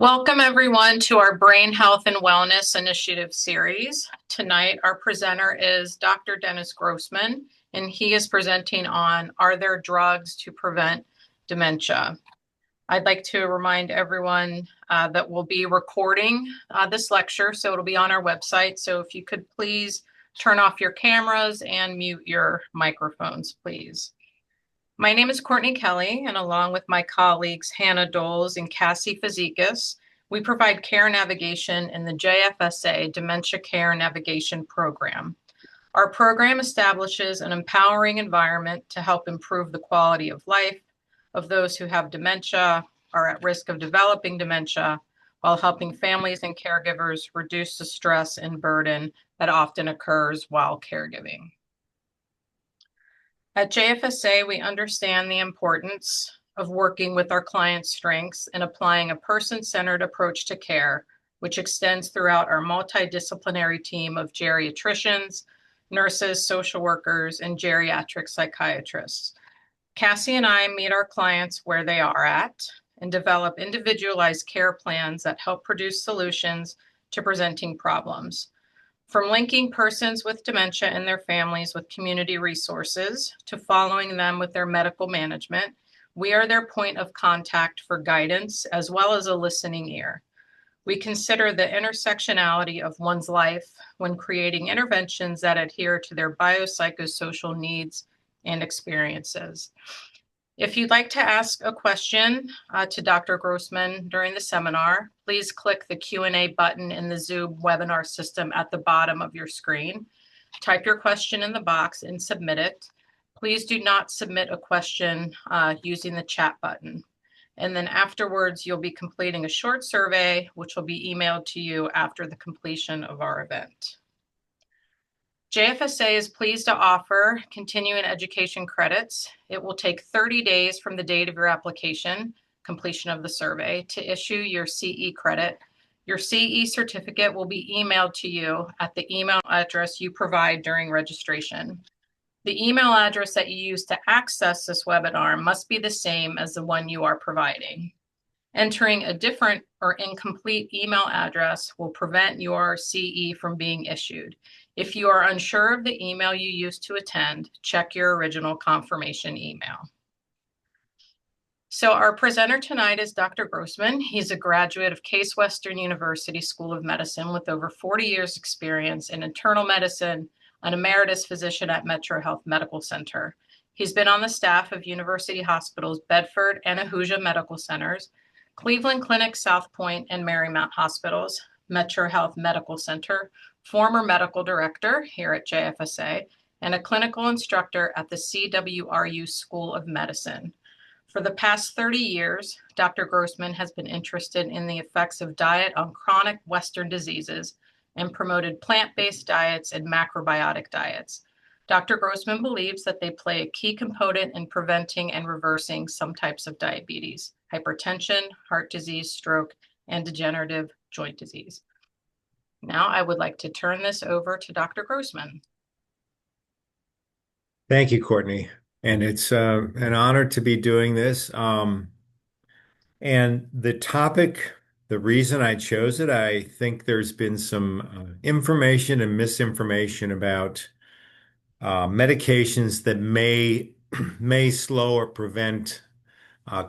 Welcome, everyone, to our Brain Health and Wellness Initiative series. Tonight, our presenter is Dr. Dennis Grossman, and he is presenting on Are There Drugs to Prevent Dementia? I'd like to remind everyone that we'll be recording this lecture, so it'll be on our website. So if you could please turn off your cameras and mute your microphones, please. My name is Courtney Kelly, and along with my colleagues Hannah Doles and Cassie Fazikis, we provide care navigation in the JFSA Dementia Care Navigation Program. Our program establishes an empowering environment to help improve the quality of life of those who have dementia, are at risk of developing dementia, while helping families and caregivers reduce the stress and burden that often occurs while caregiving. At JFSA, we understand the importance of working with our clients' strengths and applying a person-centered approach to care, which extends throughout our multidisciplinary team of geriatricians, nurses, social workers, and geriatric psychiatrists. Cassie and I meet our clients where they are at and develop individualized care plans that help produce solutions to presenting problems. From linking persons with dementia and their families with community resources to following them with their medical management, we are their point of contact for guidance as well as a listening ear. We consider the intersectionality of one's life when creating interventions that adhere to their biopsychosocial needs and experiences. If you'd like to ask a question to Dr. Grossman during the seminar, please click the Q&A button in the Zoom webinar system at the bottom of your screen. Type your question in the box and submit it. Please do not submit a question using the chat button. And then afterwards, you'll be completing a short survey, which will be emailed to you after the completion of our event. JFSA is pleased to offer continuing education credits. It will take 30 days from the date of your application, completion of the survey, to issue your CE credit. Your CE certificate will be emailed to you at the email address you provide during registration. The email address that you use to access this webinar must be the same as the one you are providing. Entering a different or incomplete email address will prevent your CE from being issued. If you are unsure of the email you used to attend, check your original confirmation email. So our presenter tonight is Dr. Grossman. He's a graduate of Case Western University School of Medicine with over 40 years experience in internal medicine, an emeritus physician at Metro Health Medical Center. He's been on the staff of University Hospitals Bedford and Ahuja Medical Centers, Cleveland Clinic, South Point, and Marymount Hospitals, Metro Health Medical Center, former medical director here at JFSA, and a clinical instructor at the CWRU School of Medicine. For the past 30 years, Dr. Grossman has been interested in the effects of diet on chronic Western diseases and promoted plant-based diets and macrobiotic diets. Dr. Grossman believes that they play a key component in preventing and reversing some types of diabetes, hypertension, heart disease, stroke, and degenerative joint disease. Now I would like to turn this over to Dr. Grossman. Thank you, Courtney. And it's an honor to be doing this. And the topic, the reason I chose it, I think there's been some information and misinformation about medications that may slow or prevent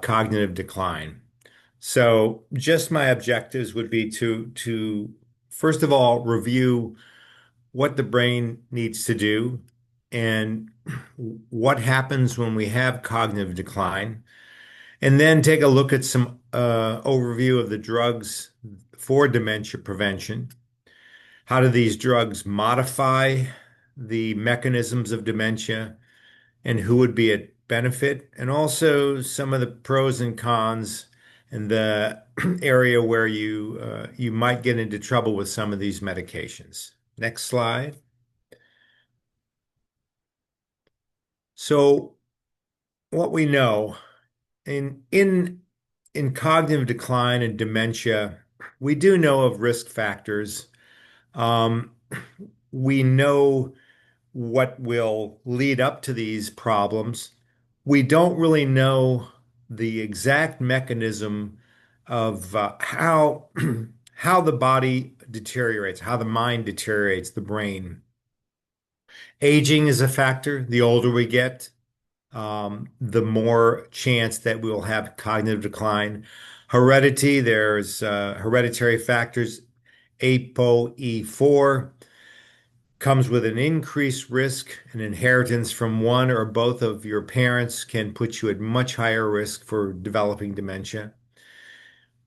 cognitive decline. So just my objectives would be to first of all review what the brain needs to do and what happens when we have cognitive decline, and then take a look at some overview of the drugs for dementia prevention. How do these drugs modify the mechanisms of dementia and who would be at benefit, and also some of the pros and cons and the area where you might get into trouble with some of these medications. Next slide. So what we know in cognitive decline and dementia, we do know of risk factors. Um, we know what will lead up to these problems. We don't really know the exact mechanism of how how the body deteriorates, how the mind deteriorates, the brain. Aging is a factor. The older we get, the more chance that we'll have cognitive decline. Heredity, there's hereditary factors. ApoE4 comes with an increased risk. An inheritance from one or both of your parents can put you at much higher risk for developing dementia.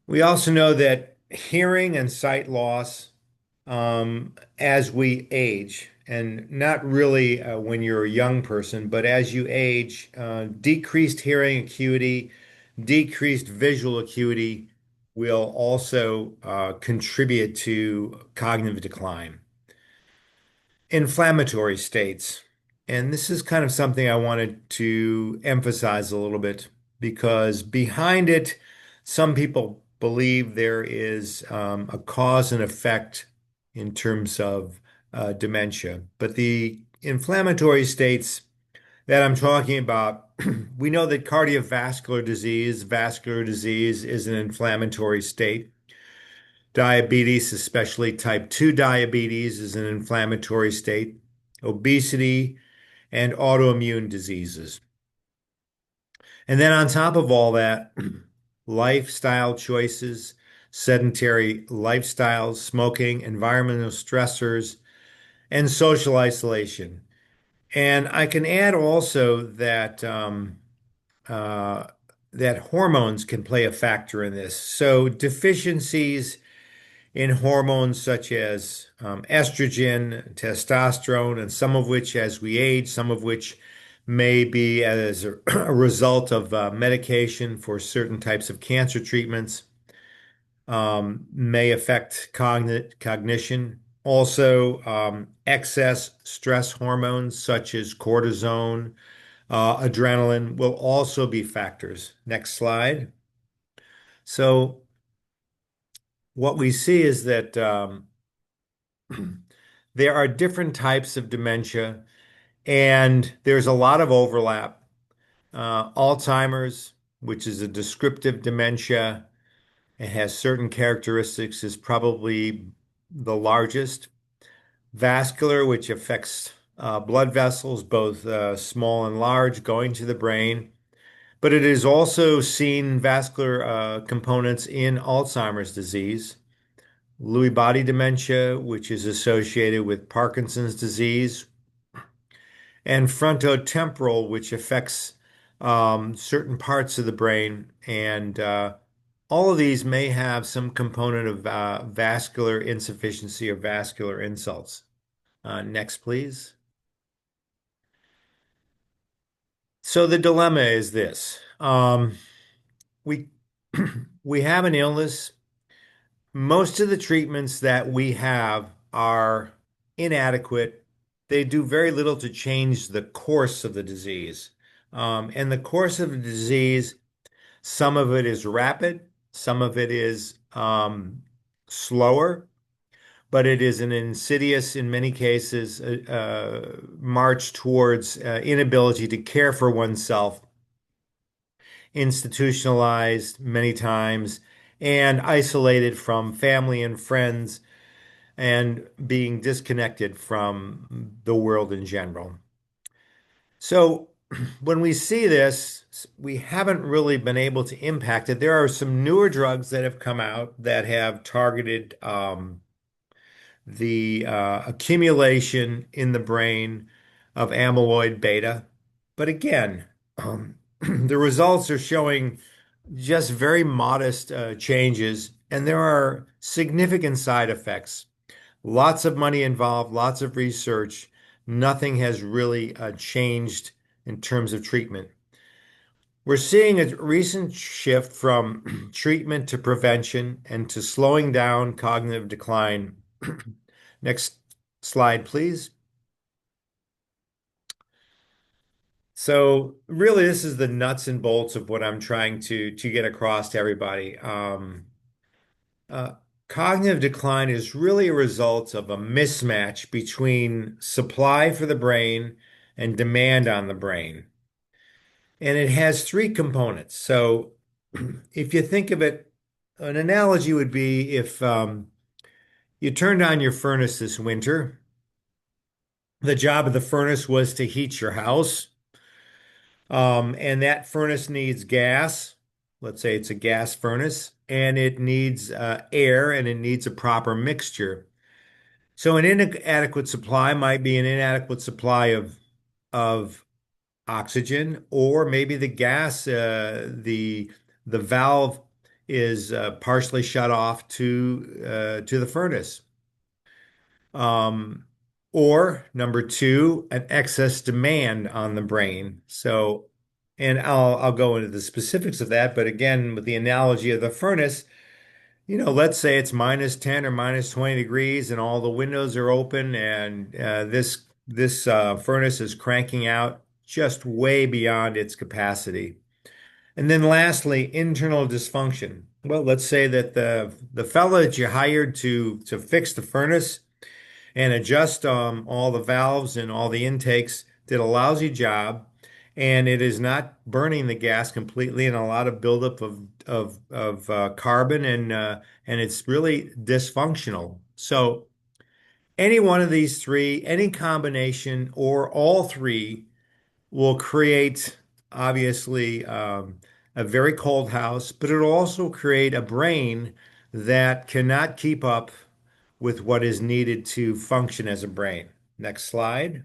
We also know that hearing and sight loss as we age, and not really when you're a young person, but as you age, decreased hearing acuity, decreased visual acuity will also contribute to cognitive decline. Inflammatory states. And this is kind of something I wanted to emphasize a little bit because behind it, some people believe there is a cause and effect in terms of dementia. But the inflammatory states that I'm talking about, we know that cardiovascular disease, vascular disease is an inflammatory state. Diabetes, especially type 2 diabetes, is an inflammatory state. Obesity and autoimmune diseases. And then on top of all that, lifestyle choices, sedentary lifestyles, smoking, environmental stressors, and social isolation. And I can add also that uh, that hormones can play a factor in this. So deficiencies in hormones such as estrogen, testosterone, and some of which as we age, some of which may be as a result of medication for certain types of cancer treatments, may affect cognition. Also, excess stress hormones such as cortisone, adrenaline will also be factors. Next slide. So, what we see is that there are different types of dementia, and there's a lot of overlap. Alzheimer's, which is a descriptive dementia, it has certain characteristics, is probably the largest. Vascular, which affects blood vessels, both small and large, going to the brain. But it is also seen vascular components in Alzheimer's disease. Lewy body dementia, which is associated with Parkinson's disease, and frontotemporal, which affects certain parts of the brain. And all of these may have some component of vascular insufficiency or vascular insults. Next, please. So the dilemma is this. We we have an illness. Most of the treatments that we have are inadequate. They do very little to change the course of the disease. And the course of the disease, some of it is rapid, some of it is slower, but it is an insidious, in many cases, march towards inability to care for oneself, institutionalized many times, and isolated from family and friends and being disconnected from the world in general. So when we see this, we haven't really been able to impact it. There are some newer drugs that have come out that have targeted the accumulation in the brain of amyloid beta. But again, the results are showing just very modest changes, and there are significant side effects. Lots of money involved, lots of research. Nothing has really changed in terms of treatment. We're seeing a recent shift from treatment to prevention and to slowing down cognitive decline. Next slide, please. So really, this is the nuts and bolts of what I'm trying to get across to everybody. Uh, Cognitive decline is really a result of a mismatch between supply for the brain and demand on the brain. And it has three components. So if you think of it an analogy would be if you turned on your furnace this winter. The job of the furnace was to heat your house. And that furnace needs gas. Let's say it's a gas furnace, and it needs air and it needs a proper mixture. So an inadequate supply might be an inadequate supply of oxygen, or maybe the gas, the valve is partially shut off to the furnace. Um, or number two, an excess demand on the brain. So, and I'll go into the specifics of that, but again, with the analogy of the furnace, let's say it's minus 10 or minus 20 degrees and all the windows are open and this furnace is cranking out just way beyond its capacity. And then lastly, internal dysfunction. Well, let's say that the fellow that you hired to fix the furnace and adjust all the valves and all the intakes did a lousy job, and it is not burning the gas completely, and a lot of buildup of carbon, and it's really dysfunctional. So any one of these three, any combination, or all three will create obviously a very cold house, but it'll also create a brain that cannot keep up with what is needed to function as a brain. Next slide.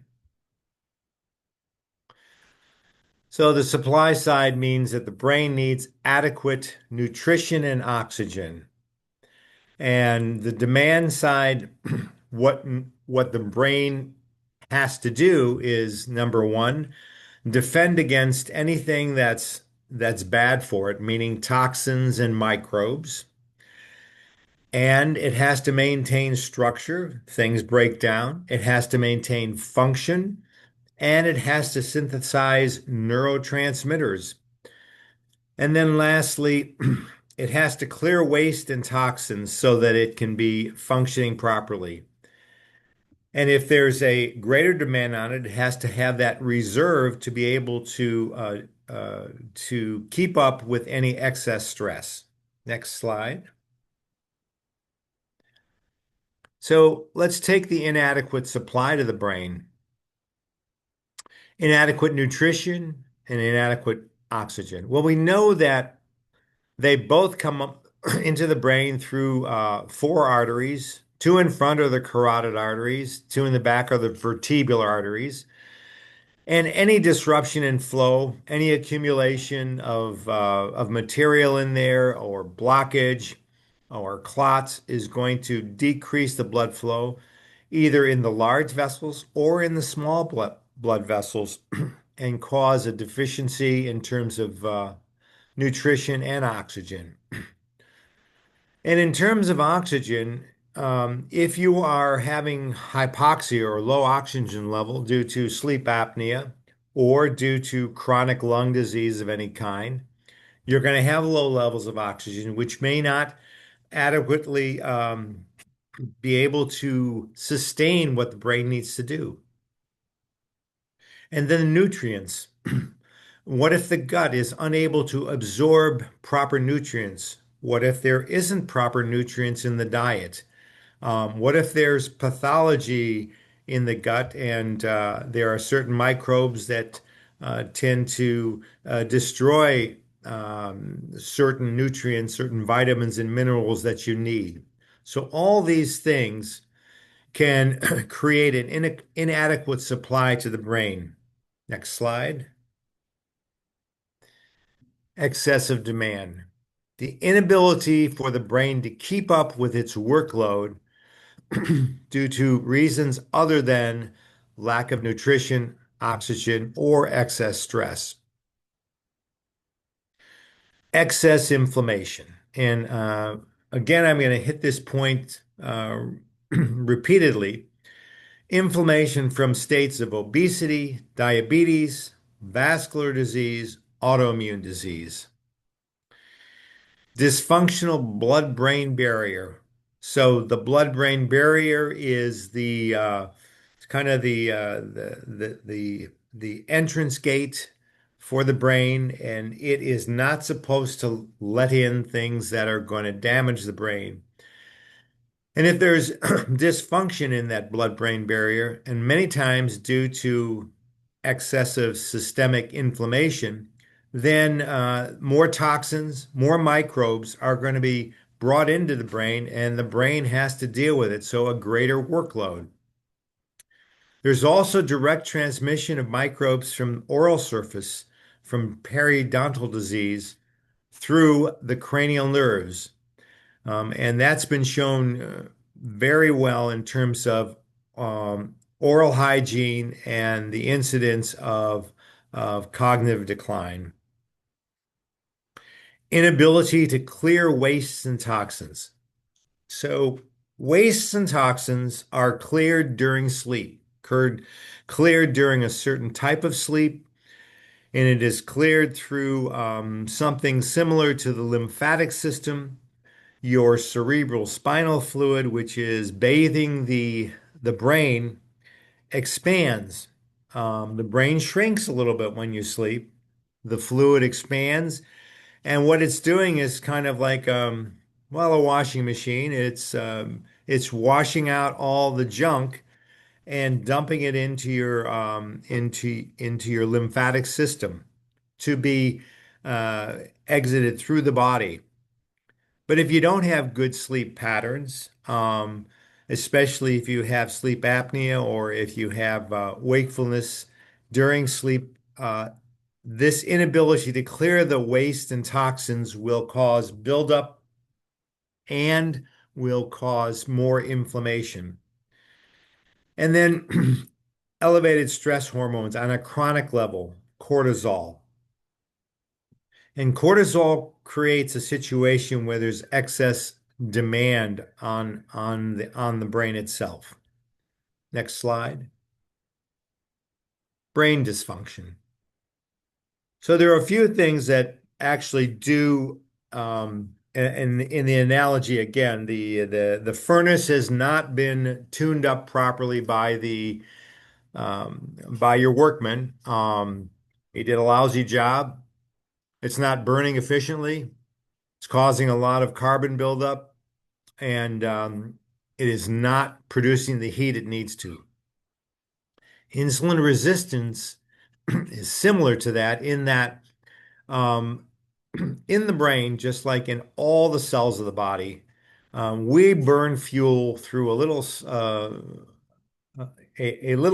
So the supply side means that the brain needs adequate nutrition and oxygen. And the demand side, what what the brain has to do is number one, defend against anything that's bad for it, meaning toxins and microbes. And it has to maintain structure. Things break down. It has to maintain function, and it has to synthesize neurotransmitters. And then lastly, it has to clear waste and toxins so that it can be functioning properly. And if there's a greater demand on it, it has to have that reserve to be able to keep up with any excess stress. Next slide. So let's take the inadequate supply to the brain. Inadequate nutrition and inadequate oxygen. Well, we know that they both come up into the brain through four arteries. Two in front are the carotid arteries, two in the back are the vertebral arteries. And any disruption in flow, any accumulation of material in there or blockage or clots is going to decrease the blood flow either in the large vessels or in the small blood vessels and cause a deficiency in terms of nutrition and oxygen. And in terms of oxygen, if you are having hypoxia or low oxygen level due to sleep apnea or due to chronic lung disease of any kind, you're going to have low levels of oxygen, which may not adequately be able to sustain what the brain needs to do. And then the nutrients. What if the gut is unable to absorb proper nutrients? What if there isn't proper nutrients in the diet? What if there's pathology in the gut and there are certain microbes that tend to destroy certain nutrients, certain vitamins and minerals that you need? So all these things can create an inadequate supply to the brain. Next slide. Excessive demand. The inability for the brain to keep up with its workload due to reasons other than lack of nutrition, oxygen, or excess stress. Excess inflammation. And again, I'm going to hit this point repeatedly. Inflammation from states of obesity, diabetes, vascular disease, autoimmune disease. Dysfunctional blood-brain barrier. So the blood-brain barrier is the kind of the entrance gate for the brain, and it is not supposed to let in things that are going to damage the brain. And if there's dysfunction in that blood-brain barrier, and many times due to excessive systemic inflammation, then more toxins, more microbes are going to be brought into the brain, and the brain has to deal with it. So a greater workload. There's also direct transmission of microbes from oral surface, from periodontal disease through the cranial nerves. And that's been shown very well in terms of oral hygiene and the incidence of cognitive decline. Inability to clear wastes and toxins. So, wastes and toxins are cleared during sleep, cleared during a certain type of sleep, and it is cleared through something similar to the lymphatic system, your cerebral spinal fluid, which is bathing the brain, expands. The brain shrinks a little bit when you sleep. The fluid expands, and what it's doing is kind of like well, a washing machine. It's washing out all the junk and dumping it into your into your lymphatic system to be exited through the body. But if you don't have good sleep patterns, especially if you have sleep apnea or if you have wakefulness during sleep, this inability to clear the waste and toxins will cause buildup and will cause more inflammation. And then elevated stress hormones on a chronic level, cortisol. And cortisol creates a situation where there's excess demand on the brain itself. Next slide. Brain dysfunction. So there are a few things that actually do, in the analogy again, the furnace has not been tuned up properly by your workman. He did a lousy job. It's not burning efficiently. It's causing a lot of carbon buildup, and it is not producing the heat it needs to. Insulin resistance is similar to that in that um, in the brain, just like in all the cells of the body, we burn fuel through a little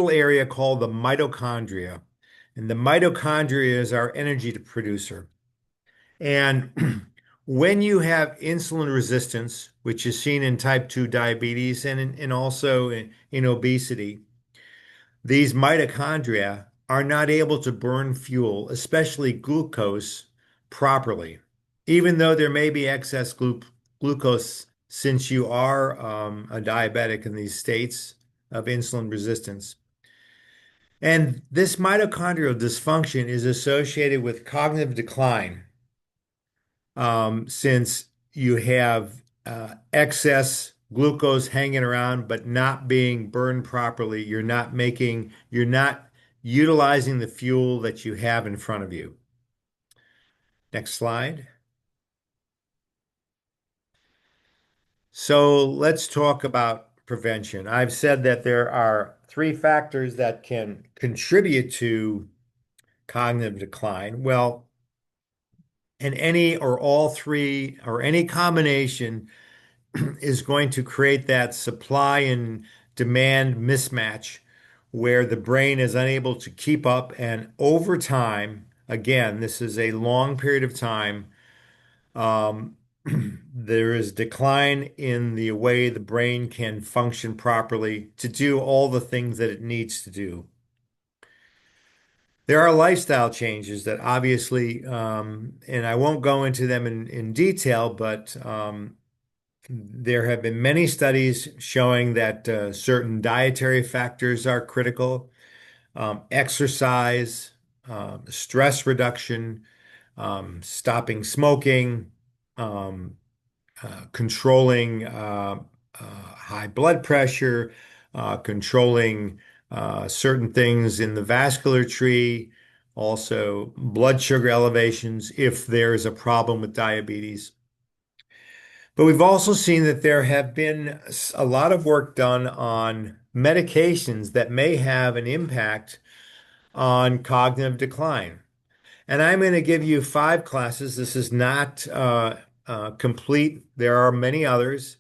area called the mitochondria. And the mitochondria is our energy producer. And when you have insulin resistance, which is seen in type 2 diabetes and also in obesity, these mitochondria are not able to burn fuel, especially glucose, properly, even though there may be excess glucose since you are a diabetic in these states of insulin resistance. And this mitochondrial dysfunction is associated with cognitive decline, since you have excess glucose hanging around but not being burned properly. You're not utilizing the fuel that you have in front of you. Next slide. So let's talk about prevention. I've said that there are three factors that can contribute to cognitive decline. Well, and any or all three or any combination is going to create that supply and demand mismatch where the brain is unable to keep up. And over time, again, this is a long period of time, um, there is decline in the way the brain can function properly to do all the things that it needs to do. There are lifestyle changes that obviously, and I won't go into them in detail, but there have been many studies showing that certain dietary factors are critical. Exercise, stress reduction, stopping smoking, um, controlling high blood pressure, controlling certain things in the vascular tree, also blood sugar elevations if there's a problem with diabetes. But we've also seen that there have been a lot of work done on medications that may have an impact on cognitive decline. And I'm going to give you five classes. This is not complete. There are many others,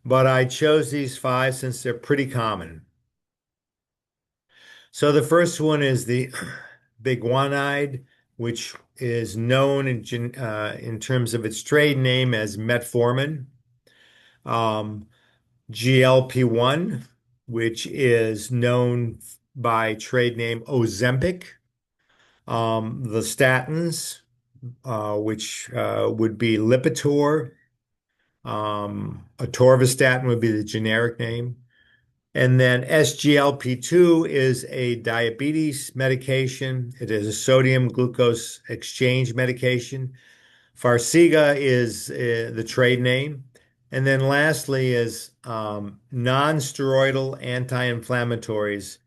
but I chose these five since they're pretty common. So the first one is the biguanide, which is known in terms of its trade name as metformin. Um, GLP-1, which is known by trade name Ozempic. The statins, which would be Lipitor. Atorvastatin would be the generic name. And then SGLP2 is a diabetes medication. It is a sodium glucose exchange medication. Farxiga is the trade name. And then lastly is non-steroidal anti-inflammatories,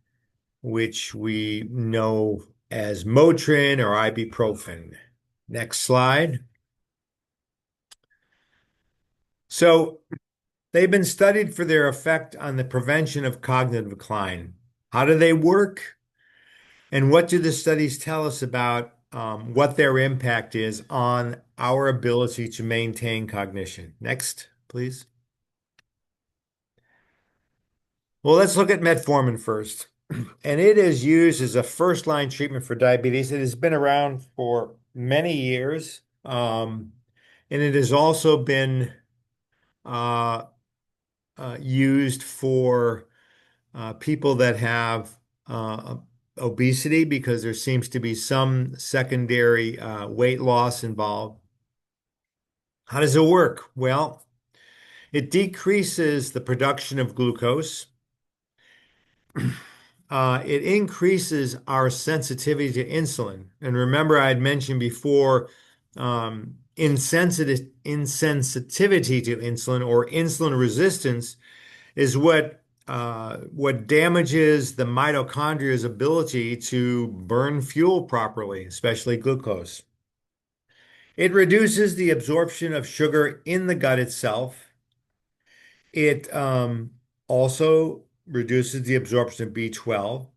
which we know as Motrin or ibuprofen. Next slide. So they've been studied for their effect on the prevention of cognitive decline. How do they work? And what do the studies tell us about what their impact is on our ability to maintain cognition? Next, please. Well, let's look at metformin first. And it is used as a first-line treatment for diabetes. It has been around for many years. And it has also been uh, used for people that have obesity because there seems to be some secondary weight loss involved. How does it work? Well, it decreases the production of glucose. It increases our sensitivity to insulin. And remember, I had mentioned before, insensitivity to insulin or insulin resistance is what damages the mitochondria's ability to burn fuel properly, especially glucose. It reduces the absorption of sugar in the gut itself. It also reduces the absorption of B12,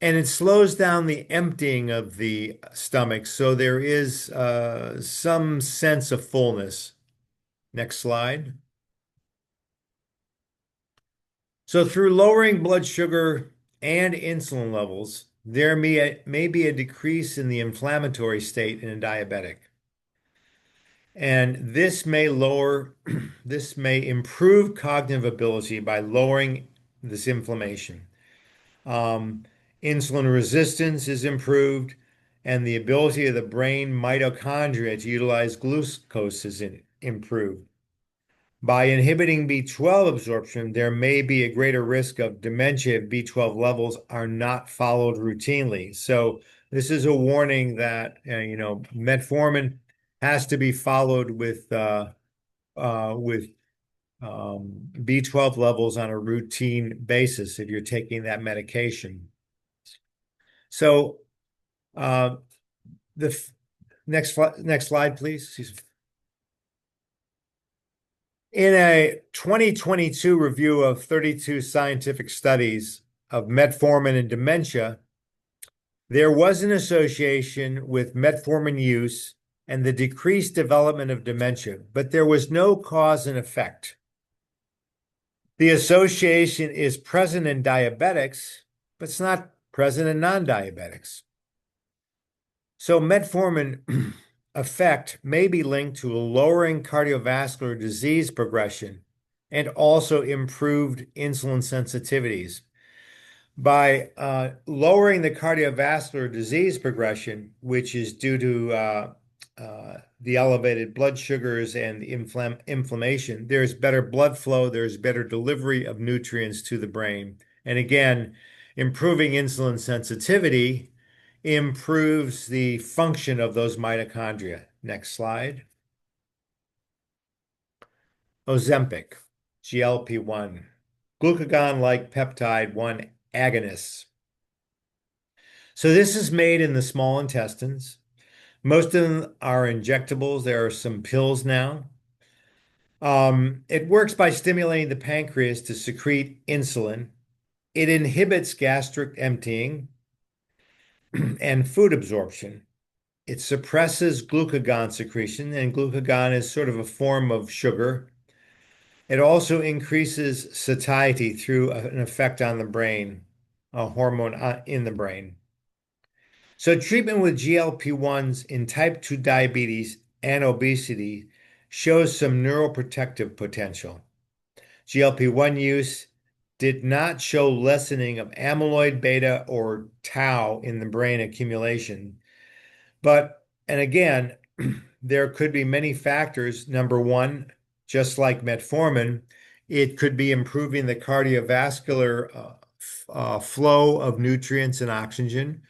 and it slows down the emptying of the stomach, so there is some sense of fullness. Next slide. So through lowering blood sugar and insulin levels, there may be a decrease in the inflammatory state in a diabetic. And this may improve cognitive ability by lowering this inflammation. Um, Insulin resistance is improved, and the ability of the brain mitochondria to utilize glucose is improved. By inhibiting B12 absorption, there may be a greater risk of dementia if B12 levels are not followed routinely. So this is a warning that metformin has to be followed with B12 levels on a routine basis if you're taking that medication. So uh, the next slide, please. In a 2022 review of 32 scientific studies of metformin and dementia, there was an association with metformin use and the decreased development of dementia, but there was no cause and effect. The association is present in diabetics, but it's not present in non-diabetics. So metformin effect may be linked to lowering cardiovascular disease progression and also improved insulin sensitivities. By lowering the cardiovascular disease progression, which is due to the elevated blood sugars and the inflammation, there's better blood flow, there's better delivery of nutrients to the brain. And again, improving insulin sensitivity improves the function of those mitochondria. Next slide. Ozempic, GLP-1, glucagon-like peptide 1 agonists. So this is made in the small intestines. Most of them are injectables. There are some pills now. It works by stimulating the pancreas to secrete insulin. It inhibits gastric emptying and food absorption. It suppresses glucagon secretion, and glucagon is sort of a form of sugar. It also increases satiety through an effect on the brain, a hormone in the brain. So, treatment with GLP-1s in type 2 diabetes and obesity shows some neuroprotective potential. GLP-1 use did not show lessening of amyloid beta or tau in the brain accumulation. But, and again, there could be many factors. Number one, just like metformin, it could be improving the cardiovascular flow of nutrients and oxygen.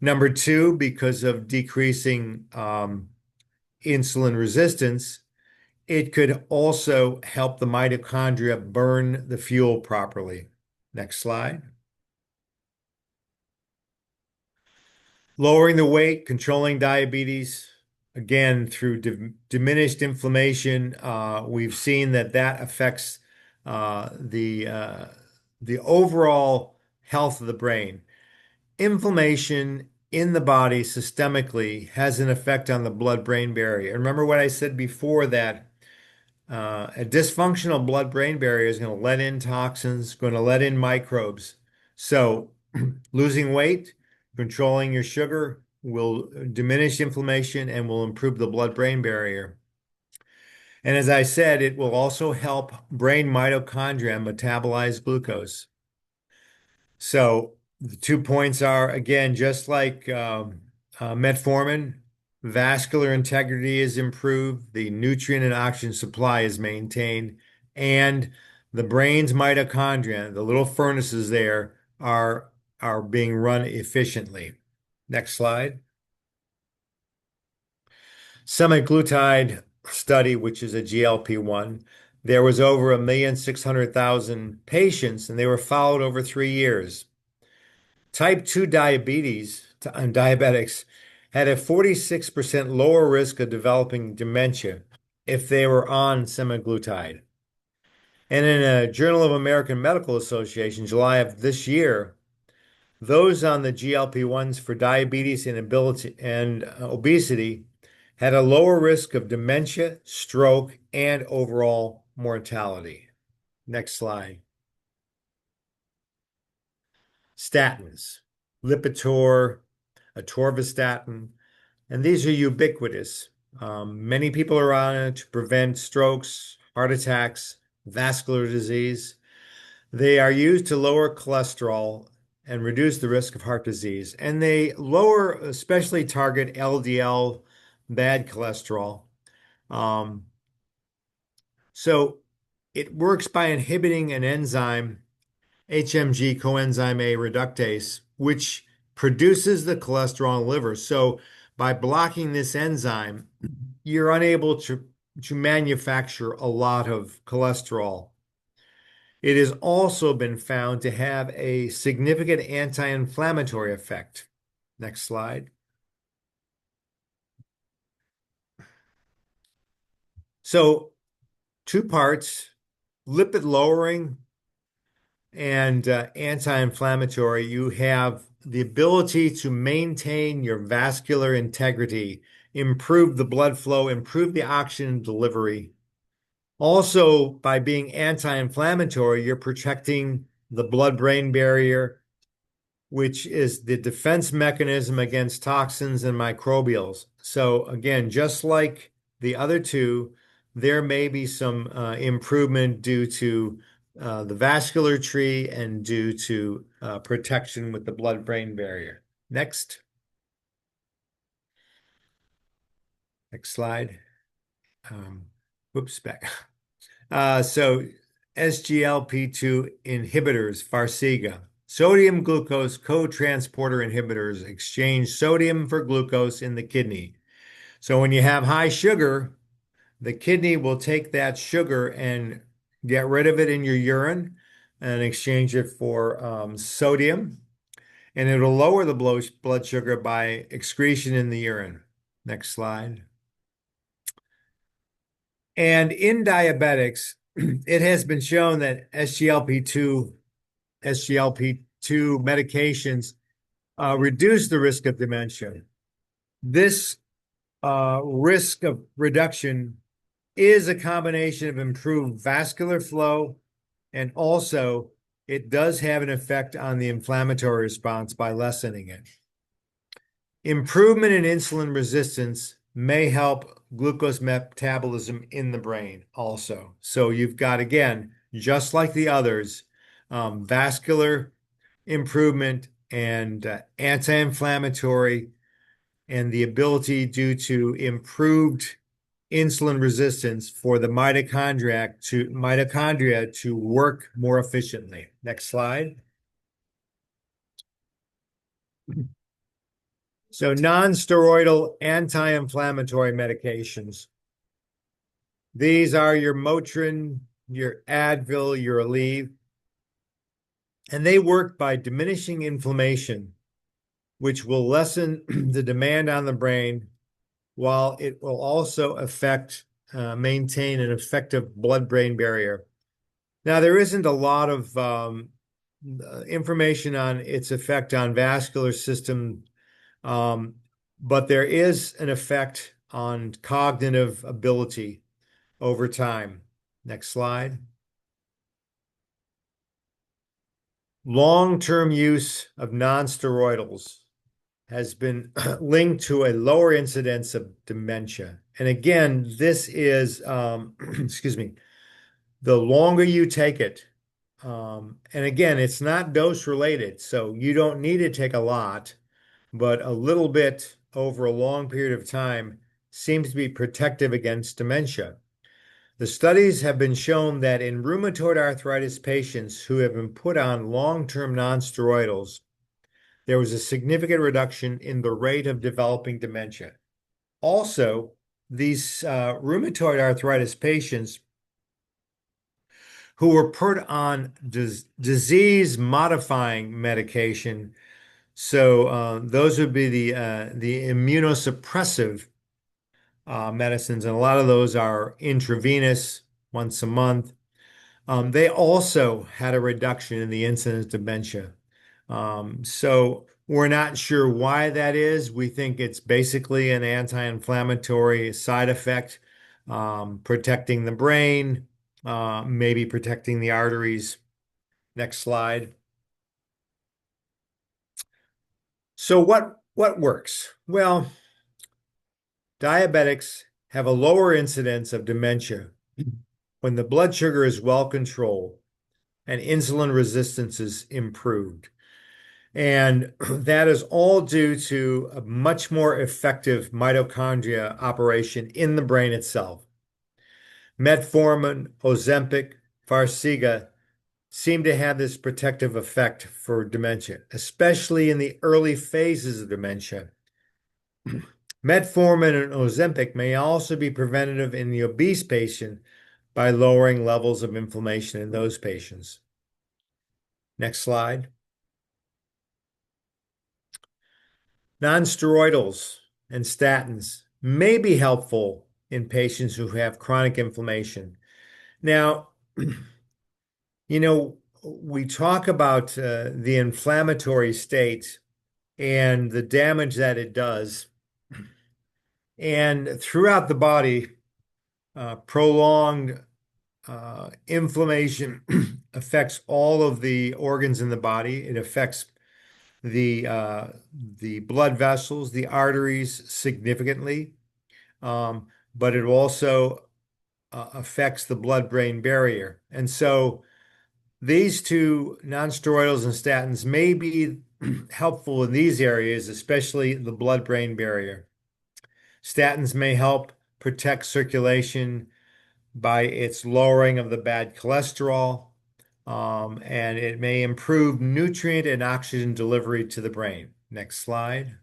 Number two, because of decreasing insulin resistance, it could also help the mitochondria burn the fuel properly. Next slide. Lowering the weight, controlling diabetes, again, through diminished inflammation, we've seen that that affects the overall health of the brain. Inflammation in the body systemically has an effect on the blood-brain barrier. Remember what I said before that a dysfunctional blood-brain barrier is going to let in toxins, going to let in microbes. So losing weight, controlling your sugar will diminish inflammation and will improve the blood-brain barrier. And as I said, it will also help brain mitochondria metabolize glucose. So the 2 points are, again, just like metformin, vascular integrity is improved, the nutrient and oxygen supply is maintained, and the brain's mitochondria, the little furnaces there, are being run efficiently. Next slide. Semaglutide study, which is a GLP-1, there was over 1,600,000 patients, and they were followed over 3 years. Type 2 diabetes and diabetics had a 46% lower risk of developing dementia if they were on semaglutide. And in a Journal of American Medical Association, July of this year, those on the GLP-1s for diabetes and obesity had a lower risk of dementia, stroke, and overall mortality. Next slide. Statins, Lipitor, atorvastatin, and these are ubiquitous. Many people are on it to prevent strokes, heart attacks, vascular disease. They are used to lower cholesterol and reduce the risk of heart disease. And they lower, especially target LDL, bad cholesterol. Um, so it works by inhibiting an enzyme, HMG coenzyme A reductase, which produces the cholesterol in the liver. So by blocking this enzyme, you're unable to manufacture a lot of cholesterol. It has also been found to have a significant anti-inflammatory effect. Next slide. So 2 parts, lipid lowering and anti-inflammatory. You have the ability to maintain your vascular integrity, improve the blood flow, improve the oxygen delivery. Also, by being anti-inflammatory, you're protecting the blood-brain barrier, which is the defense mechanism against toxins and microbials. So again, just like the other two, there may be some improvement due to the vascular tree and due to protection with the blood-brain barrier. Next. Next slide. Whoops, back. So SGLT2 inhibitors, Farxiga. Sodium glucose co-transporter inhibitors exchange sodium for glucose in the kidney. So when you have high sugar, the kidney will take that sugar and get rid of it in your urine and exchange it for sodium. and it'll lower the blood sugar by excretion in the urine. Next slide. And in diabetics, it has been shown that SGLT2 medications reduce the risk of dementia. This risk of reduction is a combination of improved vascular flow, and also it does have an effect on the inflammatory response by lessening it. Improvement in insulin resistance may help glucose metabolism in the brain also. So you've got, again, just like the others, vascular improvement and anti-inflammatory, and the ability due to improved insulin resistance for the mitochondria to work more efficiently. Next slide. So non-steroidal anti-inflammatory medications. These are your Motrin, your Advil, your Aleve, and they work by diminishing inflammation, which will lessen the demand on the brain, while it will also maintain an effective blood-brain barrier. Now, there isn't a lot of information on its effect on vascular system, but there is an effect on cognitive ability over time. Next slide. Long-term use of non-steroidals has been linked to a lower incidence of dementia. And again, this is, excuse me, the longer you take it, and again, it's not dose related, so you don't need to take a lot, but a little bit over a long period of time seems to be protective against dementia. The studies have been shown that in rheumatoid arthritis patients who have been put on long-term non-steroidals, there was a significant reduction in the rate of developing dementia. Also, these rheumatoid arthritis patients who were put on disease-modifying medication, so those would be the immunosuppressive medicines, and a lot of those are intravenous once a month. They also had a reduction in the incidence of dementia. So we're not sure why that is. We think it's basically an anti-inflammatory side effect, protecting the brain, maybe protecting the arteries. Next slide. So what works? Well, diabetics have a lower incidence of dementia when the blood sugar is well controlled and insulin resistance is improved. And that is all due to a much more effective mitochondria operation in the brain itself. Metformin, Ozempic, Farxiga seem to have this protective effect for dementia, especially in the early phases of dementia. Metformin and Ozempic may also be preventative in the obese patient by lowering levels of inflammation in those patients. Next slide. Non-steroidals and statins may be helpful in patients who have chronic inflammation. Now, we talk about the inflammatory state and the damage that it does. And throughout the body, prolonged inflammation affects all of the organs in the body. It affects the blood vessels, the arteries significantly, but it also affects the blood-brain barrier. And so these two nonsteroidals and statins may be helpful in these areas, especially the blood-brain barrier. Statins may help protect circulation by its lowering of the bad cholesterol, and it may improve nutrient and oxygen delivery to the brain. Next slide.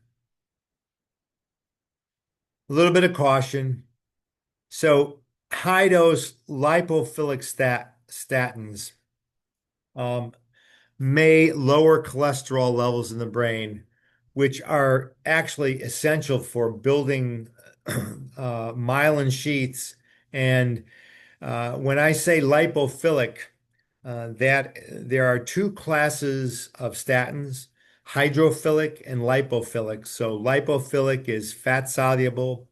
A little bit of caution. So high-dose lipophilic statins, may lower cholesterol levels in the brain, which are actually essential for building myelin sheaths. And when I say lipophilic, that there are two classes of statins, hydrophilic and lipophilic. So lipophilic is fat soluble.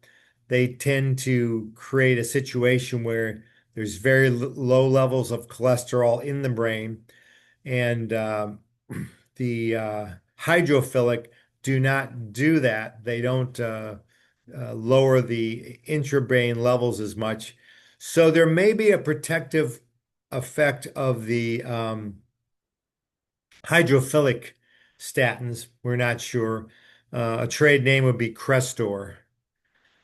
They tend to create a situation where there's very low levels of cholesterol in the brain. And the hydrophilic do not do that. They don't lower the intrabrain levels as much. So there may be a protective effect of the hydrophilic statins. We're not sure. A trade name would be Crestor.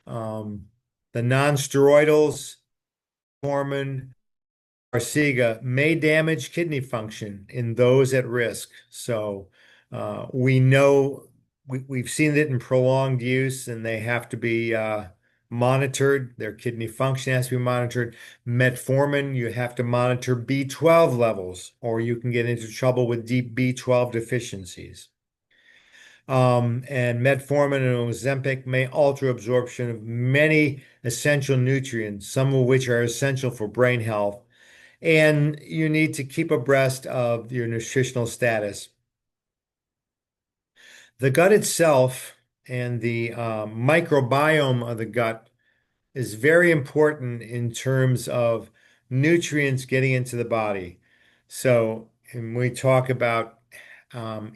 Um, the non-steroidals, Metformin, Farxiga may damage kidney function in those at risk. So we know we've seen it in prolonged use, and they have to be monitored. Their kidney function has to be monitored. Metformin, you have to monitor B12 levels, or you can get into trouble with deep B12 deficiencies. And metformin and Ozempic may alter absorption of many essential nutrients, some of which are essential for brain health, and you need to keep abreast of your nutritional status. The gut itself and the microbiome of the gut is very important in terms of nutrients getting into the body. So, when we talk about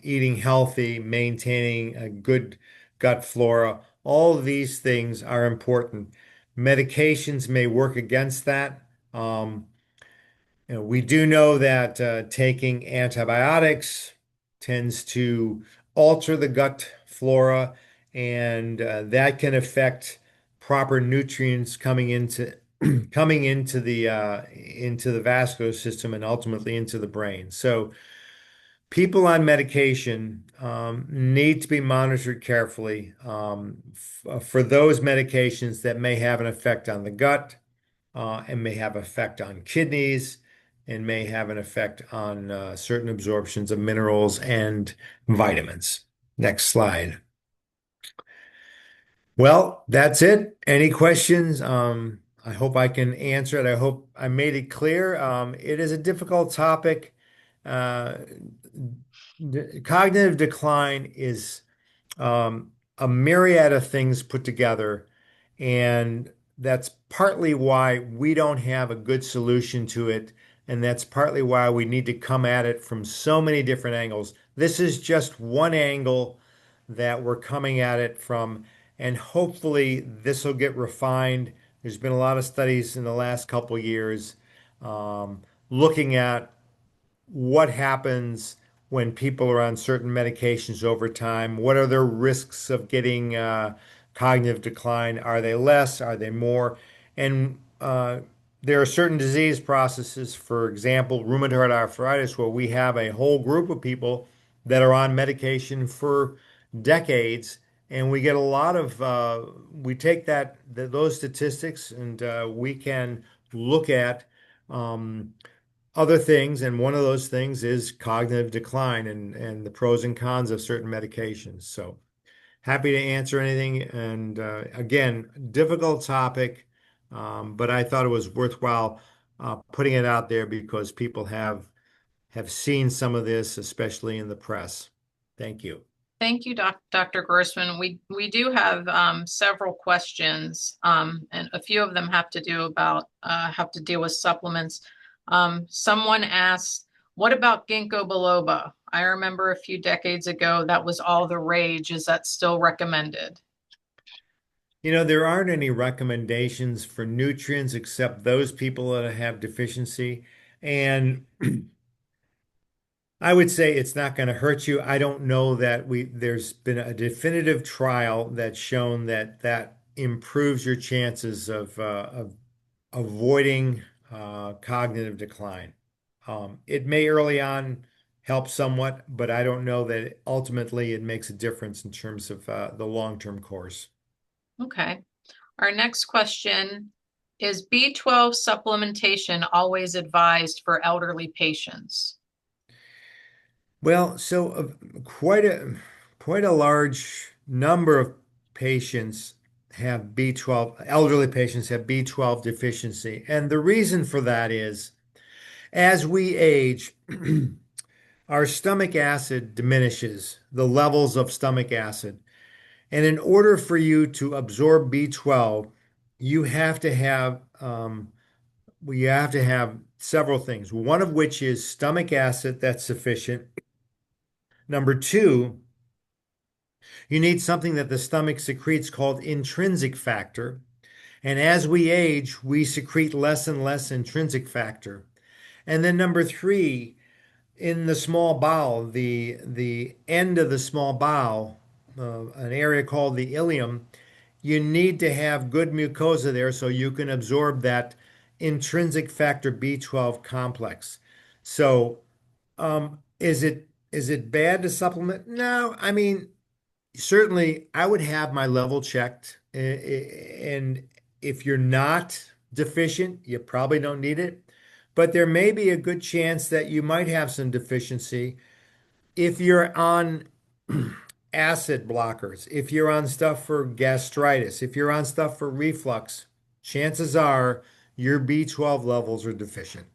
eating healthy, maintaining a good gut flora, all of these things are important. Medications may work against that. We do know that taking antibiotics tends to alter the gut flora, and that can affect proper nutrients coming into into the vascular system and ultimately into the brain. So people on medication need to be monitored carefully for those medications that may have an effect on the gut and may have effect on kidneys and may have an effect on certain absorptions of minerals and vitamins. Next slide. Well, that's it. Any questions? I hope I can answer it. I hope I made it clear. It is a difficult topic. Uh, Cognitive decline is a myriad of things put together, and that's partly why we don't have a good solution to it, and that's partly why we need to come at it from so many different angles. This is just one angle that we're coming at it from, and hopefully this will get refined. There's been a lot of studies in the last couple years looking at what happens when people are on certain medications over time. What are their risks of getting cognitive decline? Are they less? Are they more? And there are certain disease processes, for example, rheumatoid arthritis, where we have a whole group of people that are on medication for decades. And we get a lot of, we take those statistics and we can look at other things, and one of those things is cognitive decline and the pros and cons of certain medications. So happy to answer anything. And again, difficult topic, but I thought it was worthwhile putting it out there because people have seen some of this, especially in the press. Thank you. Thank you, Dr. Grossman. We do have several questions, and a few of them have to deal with supplements. Someone asked, "What about ginkgo biloba? I remember a few decades ago that was all the rage. Is that still recommended?" There aren't any recommendations for nutrients except those people that have deficiency. And I would say it's not going to hurt you. I don't know that there's been a definitive trial that's shown that that improves your chances of avoiding cognitive decline. It may early on help somewhat, but I don't know that ultimately it makes a difference in terms of the long-term course. Okay. Our next question is B12 supplementation always advised for elderly patients? Well, so quite a large number of patients have B12, elderly patients have B12 deficiency. And the reason for that is as we age, our stomach acid diminishes, the levels of stomach acid. And in order for you to absorb B12, you have to have you have to have several things. One of which is stomach acid that's sufficient. Number two, you need something that the stomach secretes called intrinsic factor. And as we age, we secrete less and less intrinsic factor. And then number three, in the small bowel, the end of the small bowel, an area called the ileum, you need to have good mucosa there so you can absorb that intrinsic factor B12 complex. So, is it bad to supplement? No, I mean, certainly I would have my level checked. And if you're not deficient, you probably don't need it. But there may be a good chance that you might have some deficiency if you're on acid blockers, if you're on stuff for gastritis, if you're on stuff for reflux, chances are your B12 levels are deficient.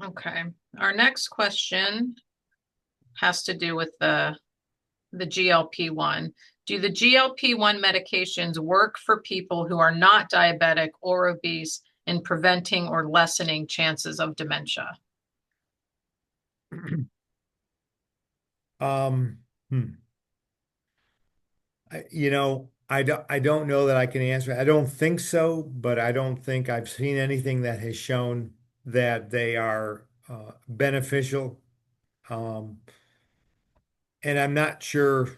Okay. Our next question has to do with the GLP-1. Do the GLP-1 medications work for people who are not diabetic or obese in preventing or lessening chances of dementia? Um, hmm. I don't know that I can answer. I don't think so, but I don't think I've seen anything that has shown that they are beneficial. Um, and I'm not sure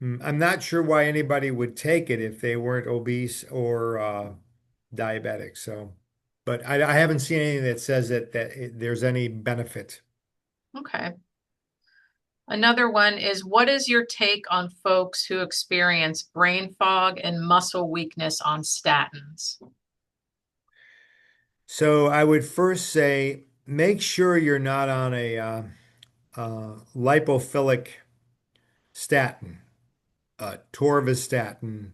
why anybody would take it if they weren't obese or diabetic. So, but I haven't seen anything that says there's any benefit. Okay. Another one is, what is your take on folks who experience brain fog and muscle weakness on statins? So I would first say make sure you're not on a lipophilic statin, torvastatin,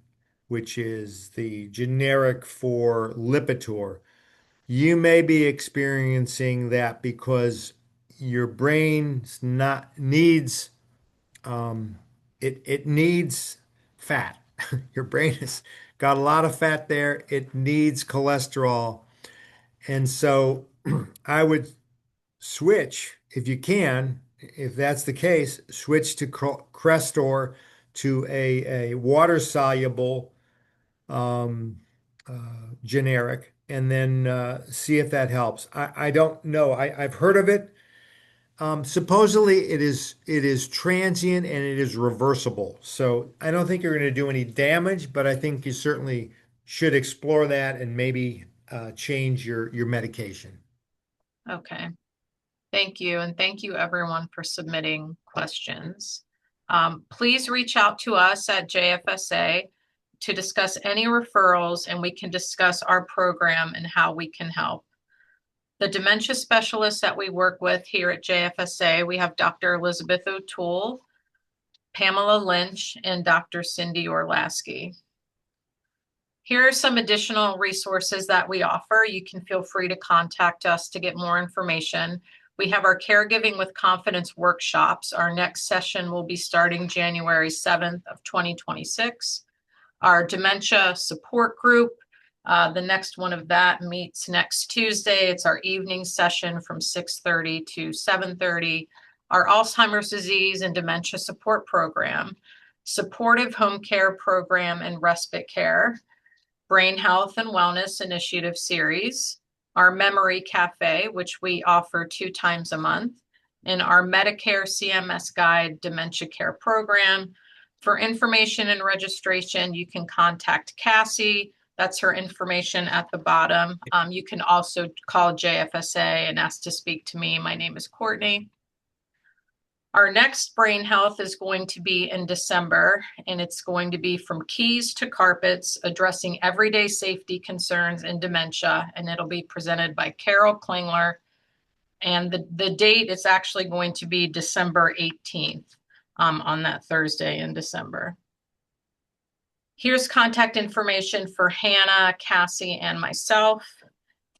which is the generic for Lipitor. You may be experiencing that because your brain's not needs it needs fat. Your brain has got a lot of fat there. It needs cholesterol. And so I would switch if you can, if that's the case, switch to Crestor to a water soluble um, generic and then see if that helps. I don't know. I've heard of it. Supposedly it is transient and it is reversible. So I don't think you're going to do any damage, but I think you certainly should explore that and maybe change your medication. Okay. Thank you. And thank you everyone for submitting questions. Please reach out to us at JFSA to discuss any referrals, and we can discuss our program and how we can help. The dementia specialists that we work with here at JFSA, we have Dr. Elizabeth O'Toole, Pamela Lynch, and Dr. Cindy Orlasky. Here are some additional resources that we offer. You can feel free to contact us to get more information. We have our Caregiving with Confidence workshops. Our next session will be starting January 7th of 2026. Our dementia support group, the next one of that meets next Tuesday. It's our evening session from 6:30 to 7:30. Our Alzheimer's disease and dementia support program, supportive home care program and respite care, brain health and wellness initiative series, our memory cafe, which we offer 2 times a month, and our Medicare CMS guide dementia care program. For information and registration, you can contact Cassie. That's her information at the bottom. You can also call JFSA and ask to speak to me. My name is Courtney. Our next brain health is going to be in December, and it's going to be from keys to carpets, addressing everyday safety concerns in dementia, and it'll be presented by Carol Klingler. And the date is actually going to be December 18th, on that Thursday in December. Here's contact information for Hannah, Cassie, and myself.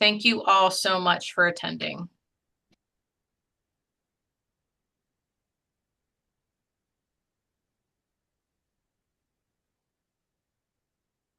Thank you all so much for attending.